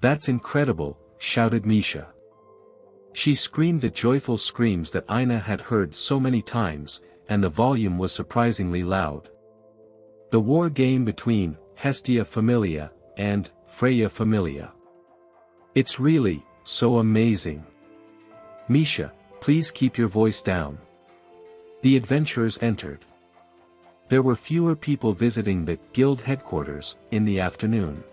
That's incredible, shouted Misha. She screamed the joyful screams that Ina had heard so many times, and the volume was surprisingly loud. The war game between Hestia Familia and Freya Familia. It's really so amazing. Misha, please keep your voice down. The adventurers entered. There were fewer people visiting the guild headquarters in the afternoon.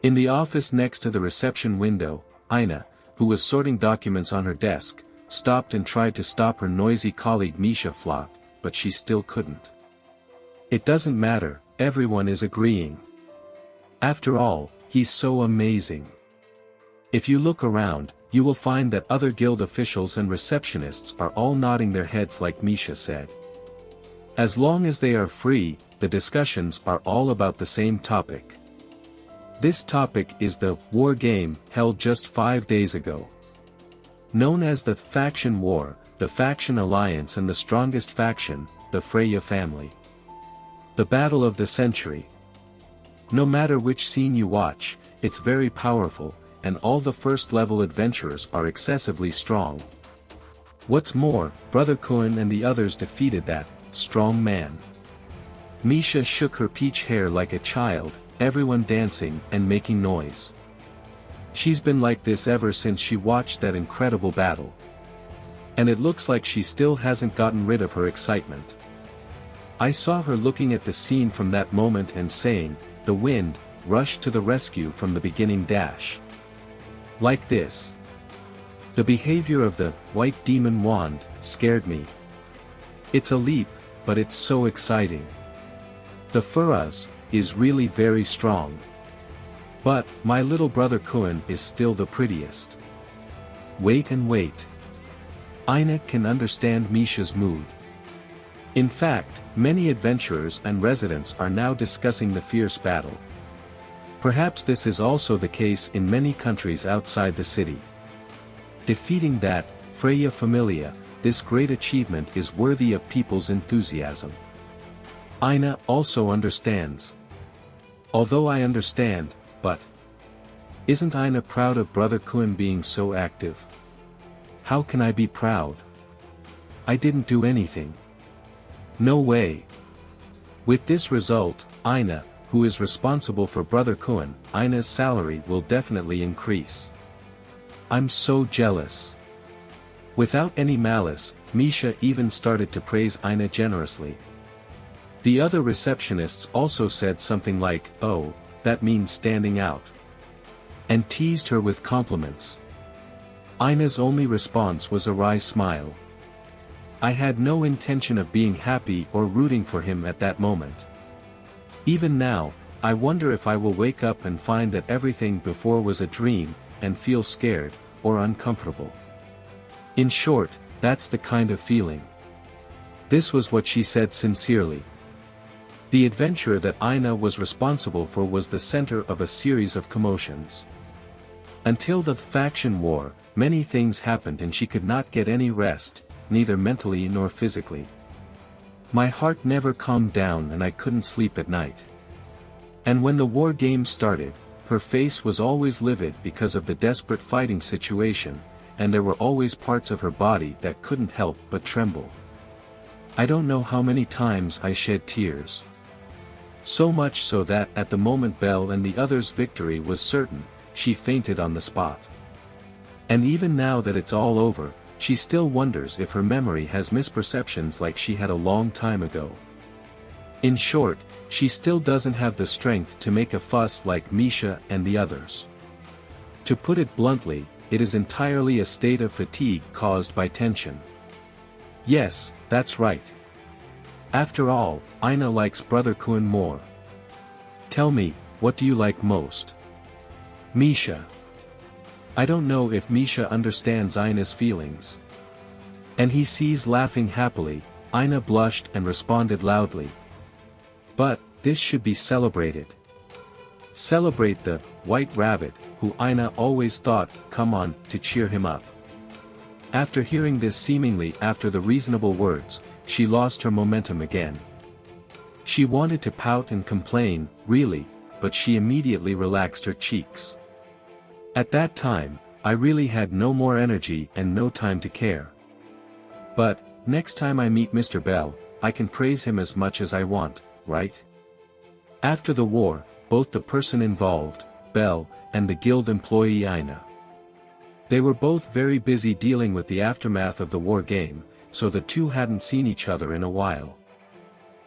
In the office next to the reception window, Ina, who was sorting documents on her desk, stopped and tried to stop her noisy colleague Misha Flott, but she still couldn't. It doesn't matter, everyone is agreeing. After all, he's so amazing. If you look around, you will find that other guild officials and receptionists are all nodding their heads like Misha said. As long as they are free, the discussions are all about the same topic. This topic is the war game held just 5 days ago. Known as the Faction War, the Faction Alliance and the strongest faction, the Freya Family. The Battle of the Century. No matter which scene you watch, it's very powerful, and all the first-level adventurers are excessively strong. What's more, Brother Kuan and the others defeated that strong man. Misha shook her peach hair like a child, everyone dancing and making noise. She's been like this ever since she watched that incredible battle. And it looks like she still hasn't gotten rid of her excitement. I saw her looking at the scene from that moment and saying, "The wind, rushed to the rescue from the beginning dash." Like this. The behavior of the white demon wand scared me. It's a leap, but it's so exciting. The Furaz is really very strong. But, my little brother Kuan is still the prettiest. Wait and wait. Ina can understand Misha's mood. In fact, many adventurers and residents are now discussing the fierce battle. Perhaps this is also the case in many countries outside the city. Defeating that Freya Familia, this great achievement is worthy of people's enthusiasm. Ina also understands. Although I understand, but isn't Ina proud of Brother Kuan being so active? How can I be proud? I didn't do anything. No way. With this result, Ina, who is responsible for Brother Kuan, Ina's salary will definitely increase. I'm so jealous. Without any malice, Misha even started to praise Ina generously. The other receptionists also said something like, "Oh, that means standing out," and teased her with compliments. Ina's only response was a wry smile. I had no intention of being happy or rooting for him at that moment. Even now, I wonder if I will wake up and find that everything before was a dream, and feel scared, or uncomfortable. In short, that's the kind of feeling. This was what she said sincerely. The adventure that Ina was responsible for was the center of a series of commotions. Until the faction war, many things happened and she could not get any rest, neither mentally nor physically. My heart never calmed down and I couldn't sleep at night. And when the war game started, her face was always livid because of the desperate fighting situation, and there were always parts of her body that couldn't help but tremble. I don't know how many times I shed tears. So much so that at the moment Belle and the others' victory was certain, she fainted on the spot. And even now that it's all over, she still wonders if her memory has misperceptions like she had a long time ago. In short, she still doesn't have the strength to make a fuss like Misha and the others. To put it bluntly, it is entirely a state of fatigue caused by tension. Yes, that's right. After all, Ina likes Brother Kuan more. Tell me, what do you like most? Misha. I don't know if Misha understands Ina's feelings. And he sees laughing happily, Ina blushed and responded loudly. But, this should be celebrated. Celebrate the white rabbit, who Ina always thought, come on, to cheer him up. After hearing this seemingly after the reasonable words, she lost her momentum again. She wanted to pout and complain, really, but she immediately relaxed her cheeks. At that time, I really had no more energy and no time to care. But, next time I meet Mr. Bell, I can praise him as much as I want, right? After the war, both the person involved, Bell, and the guild employee Ina. They were both very busy dealing with the aftermath of the war game, so the two hadn't seen each other in a while.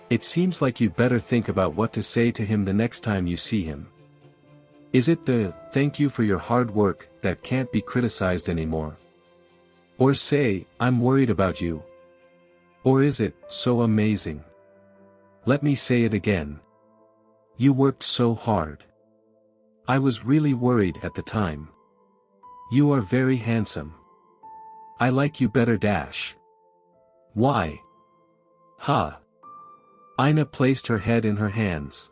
It seems like you'd better think about what to say to him the next time you see him. Is it the, "Thank you for your hard work," that can't be criticized anymore? Or say, "I'm worried about you"? Or is it, "So amazing"? Let me say it again. You worked so hard. I was really worried at the time. You are very handsome. I like you better dash. Why? Ha. Ina placed her head in her hands.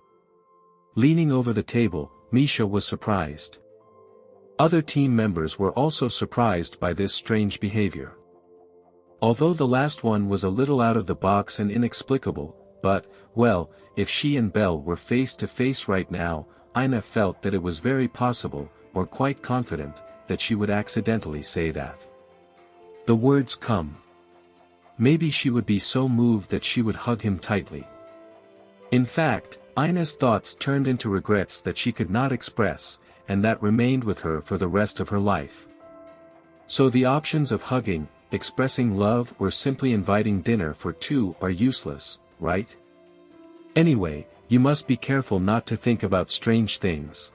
Leaning over the table, Misha was surprised. Other team members were also surprised by this strange behavior. Although the last one was a little out of the box and inexplicable, but, well, if she and Belle were face to face right now, Ina felt that it was very possible, or quite confident, that she would accidentally say that. The words come. Maybe she would be so moved that she would hug him tightly. In fact, Ina's thoughts turned into regrets that she could not express, and that remained with her for the rest of her life. So the options of hugging, expressing love or simply inviting dinner for two are useless, right? Anyway, you must be careful not to think about strange things.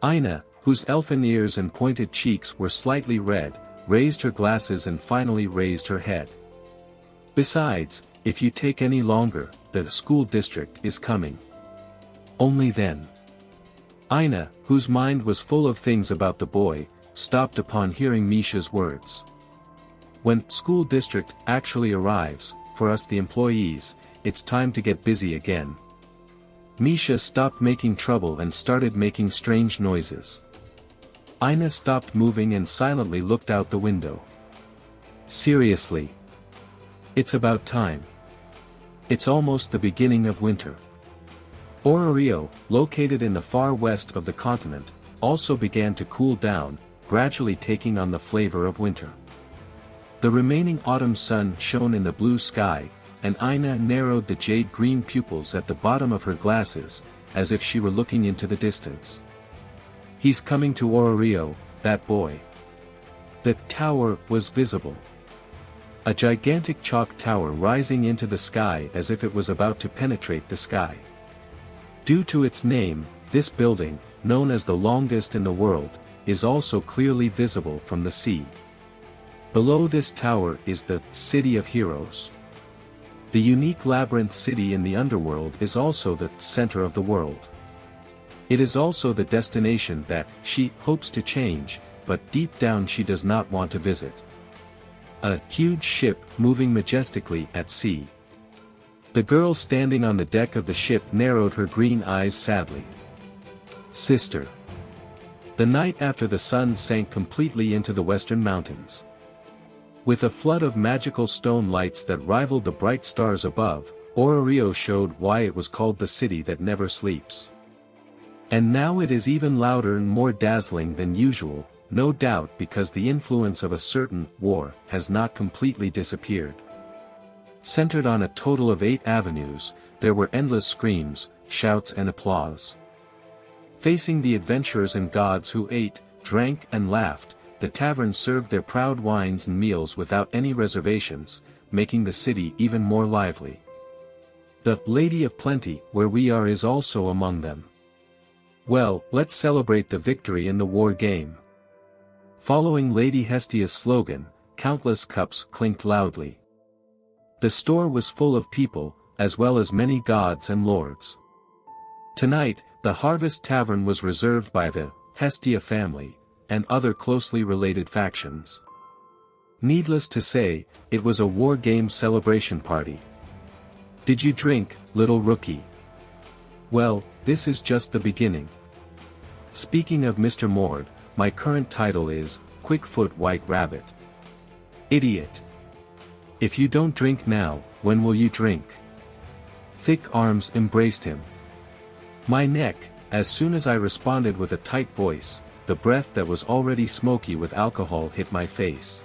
Ina, whose elfin ears and pointed cheeks were slightly red, raised her glasses and finally raised her head. Besides, if you take any longer, the school district is coming. Only then. Ina, whose mind was full of things about the boy, stopped upon hearing Misha's words. When school district actually arrives, for us the employees, it's time to get busy again. Misha stopped making trouble and started making strange noises. Ina stopped moving and silently looked out the window. Seriously. It's about time. It's almost the beginning of winter. Orario, located in the far west of the continent, also began to cool down, gradually taking on the flavor of winter. The remaining autumn sun shone in the blue sky, and Ina narrowed the jade-green pupils at the bottom of her glasses, as if she were looking into the distance. He's coming to Orario, that boy. The tower was visible. A gigantic chalk tower rising into the sky as if it was about to penetrate the sky. Due to its name, this building, known as the longest in the world, is also clearly visible from the sea. Below this tower is the City of Heroes. The unique labyrinth city in the underworld is also the center of the world. It is also the destination that she hopes to change, but deep down she does not want to visit. A huge ship moving majestically at sea. The girl standing on the deck of the ship narrowed her green eyes sadly. Sister. The night after the sun sank completely into the western mountains. With a flood of magical stone lights that rivaled the bright stars above, Orario showed why it was called the city that never sleeps. And now it is even louder and more dazzling than usual, no doubt because the influence of a certain war has not completely disappeared. Centered on a total of 8 avenues, there were endless screams, shouts and applause. Facing the adventurers and gods who ate, drank and laughed, the tavern served their proud wines and meals without any reservations, making the city even more lively. The Lady of Plenty, where we are, is also among them. Well, let's celebrate the victory in the war game. Following Lady Hestia's slogan, countless cups clinked loudly. The store was full of people, as well as many gods and lords. Tonight, the Harvest Tavern was reserved by the Hestia family, and other closely related factions. Needless to say, it was a war game celebration party. Did you drink, little rookie? Well, this is just the beginning. Speaking of Mr. Mord, my current title is, Quickfoot White Rabbit. Idiot. If you don't drink now, when will you drink? Thick arms embraced him. My neck, as soon as I responded with a tight voice, the breath that was already smoky with alcohol hit my face.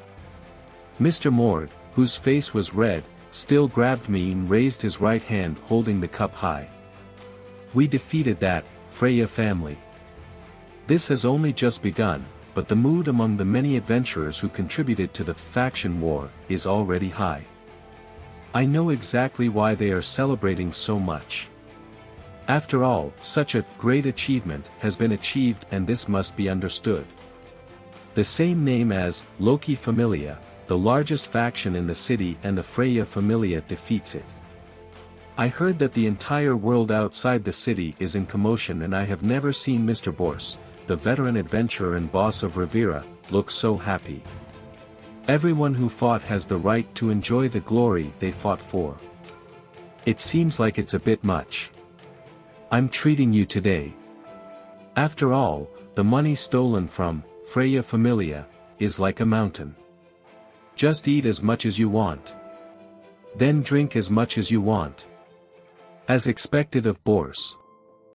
Mr. Mord, whose face was red, still grabbed me and raised his right hand holding the cup high. We defeated that Freya family. This has only just begun, but the mood among the many adventurers who contributed to the faction war is already high. I know exactly why they are celebrating so much. After all, such a great achievement has been achieved, and this must be understood. The same name as Loki Familia, the largest faction in the city, and the Freya Familia defeats it. I heard that the entire world outside the city is in commotion, and I have never seen Mr. Bors, the veteran adventurer and boss of Rivera, look so happy. Everyone who fought has the right to enjoy the glory they fought for. It seems like it's a bit much. I'm treating you today. After all, the money stolen from Freya Familia is like a mountain. Just eat as much as you want. Then drink as much as you want. As expected of Bors.